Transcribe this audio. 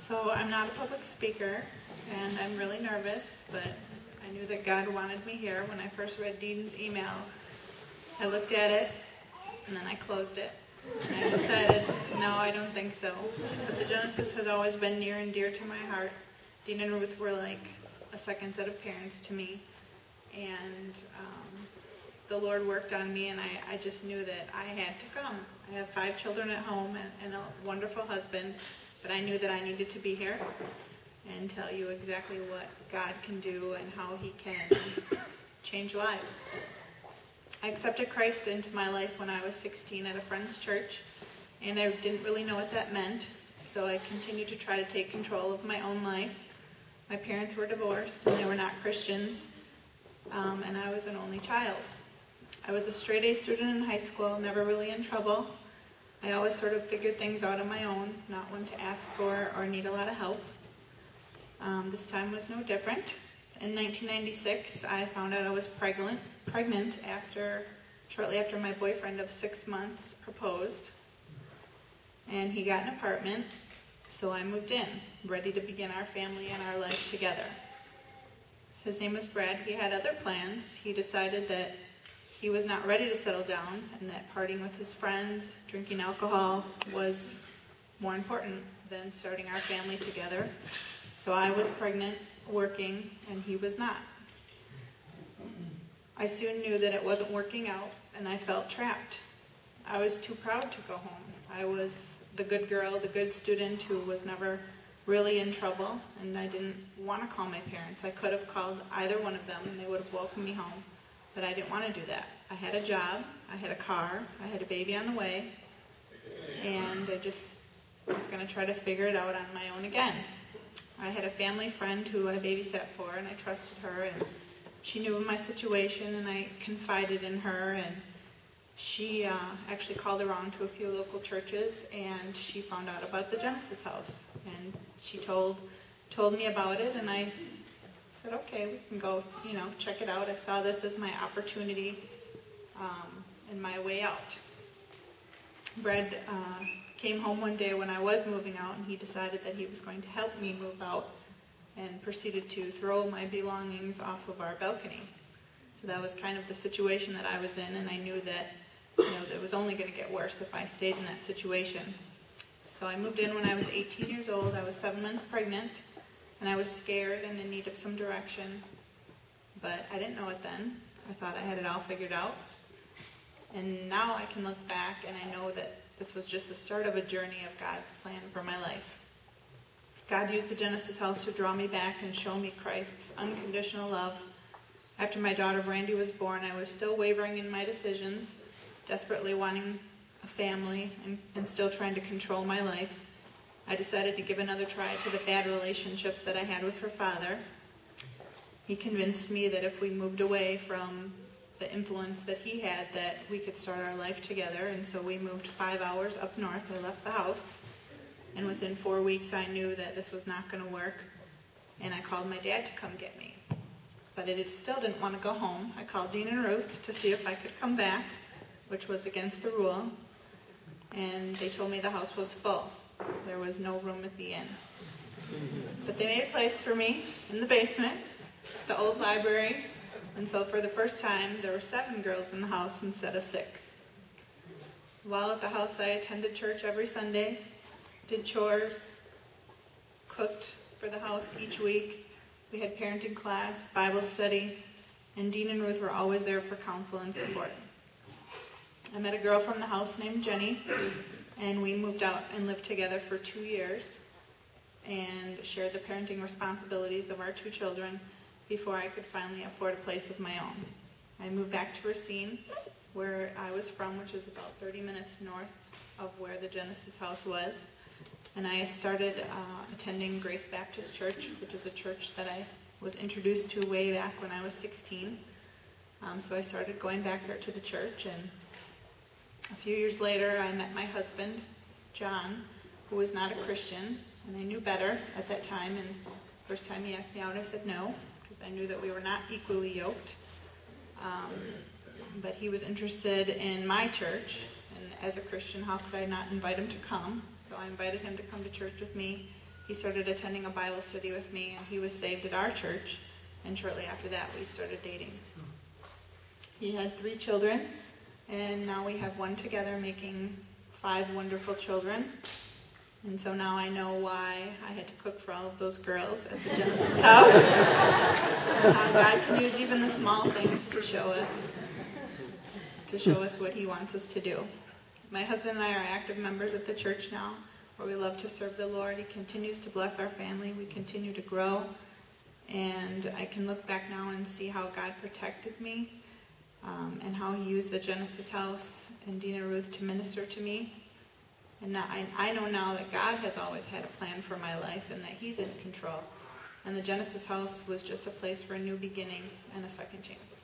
So I'm not a public speaker, and I'm really nervous, but I knew that God wanted me here. When I first read Dean's email, I looked at it, and then I closed it. And I decided, no, I don't think so. But the Genesis has always been near and dear to my heart. Dean and Ruth were like a second set of parents to me. And the Lord worked on me, and I just knew that I had to come. I have 5 children at home and a wonderful husband, but I knew that I needed to be here and tell you exactly what God can do and how He can change lives. I accepted Christ into my life when I was 16 at a friend's church, and I didn't really know what that meant, so I continued to try to take control of my own life. My parents were divorced, and they were not Christians, and I was an only child. I was a straight-A student in high school, never really in trouble. I always sort of figured things out on my own, not one to ask for or need a lot of help. This time was no different. In 1996, I found out I was pregnant shortly after my boyfriend of 6 months proposed, and he got an apartment, so I moved in, ready to begin our family and our life together. His name was Brad. He had other plans. He decided that he was not ready to settle down and that partying with his friends, drinking alcohol was more important than starting our family together. So I was pregnant, working, and he was not. I soon knew that it wasn't working out, and I felt trapped. I was too proud to go home. I was the good girl, the good student who was never really in trouble, and I didn't want to call my parents. I could have called either one of them, and they would have welcomed me home, but I didn't want to do that. I had a job, I had a car, I had a baby on the way, and I just was going to try to figure it out on my own again. I had a family friend who I babysat for, and I trusted her, and she knew of my situation, and I confided in her, and she actually called around to a few local churches, and she found out about the Genesis House, and she told me about it, and I said, okay, we can go, check it out. I saw this as my opportunity and my way out. Brad came home one day when I was moving out, and he decided that he was going to help me move out and proceeded to throw my belongings off of our balcony. So that was kind of the situation that I was in, and I knew that it was only going to get worse if I stayed in that situation. So I moved in when I was 18 years old. I was 7 months pregnant, and I was scared and in need of some direction, but I didn't know it then. I thought I had it all figured out. And now I can look back, and I know that this was just the start of a journey of God's plan for my life. God used the Genesis House to draw me back and show me Christ's unconditional love. After my daughter Brandy was born, I was still wavering in my decisions, desperately wanting a family and still trying to control my life. I decided to give another try to the bad relationship that I had with her father. He convinced me that if we moved away from the influence that he had, that we could start our life together, and so we moved 5 hours up north. I left the house, and within 4 weeks I knew that this was not going to work, and I called my dad to come get me. But I still didn't want to go home. I called Dean and Ruth to see if I could come back, which was against the rule, and they told me the house was full. There was no room at the inn. But they made a place for me in the basement, the old library, and so for the first time there were 7 girls in the house instead of 6. While at the house, I attended church every Sunday, did chores, cooked for the house each week. We had parenting class, Bible study, and Dean and Ruth were always there for counsel and support. I met a girl from the house named Jenny, and we moved out and lived together for 2 years and shared the parenting responsibilities of our 2 children before I could finally afford a place of my own. I moved back to Racine, where I was from, which is about 30 minutes north of where the Genesis House was, and I started attending Grace Baptist Church, which is a church that I was introduced to way back when I was 16. So I started going back there to the church, and a few years later I met my husband, John, who was not a Christian, and I knew better at that time, and the first time he asked me out I said no, because I knew that we were not equally yoked. But he was interested in my church, and as a Christian, how could I not invite him to come? So I invited him to come to church with me. He started attending a Bible study with me, and he was saved at our church. And shortly after that, we started dating. He had 3 children, and now we have one together, making 5 wonderful children. And so now I know why I had to cook for all of those girls at the Genesis house. How God can use even the small things to show us what he wants us to do. My husband and I are active members of the church now, where we love to serve the Lord. He continues to bless our family. We continue to grow. And I can look back now and see how God protected me, and how he used the Genesis house and Dina Ruth to minister to me. And now, I know now that God has always had a plan for my life and that he's in control. And the Genesis house was just a place for a new beginning and a second chance.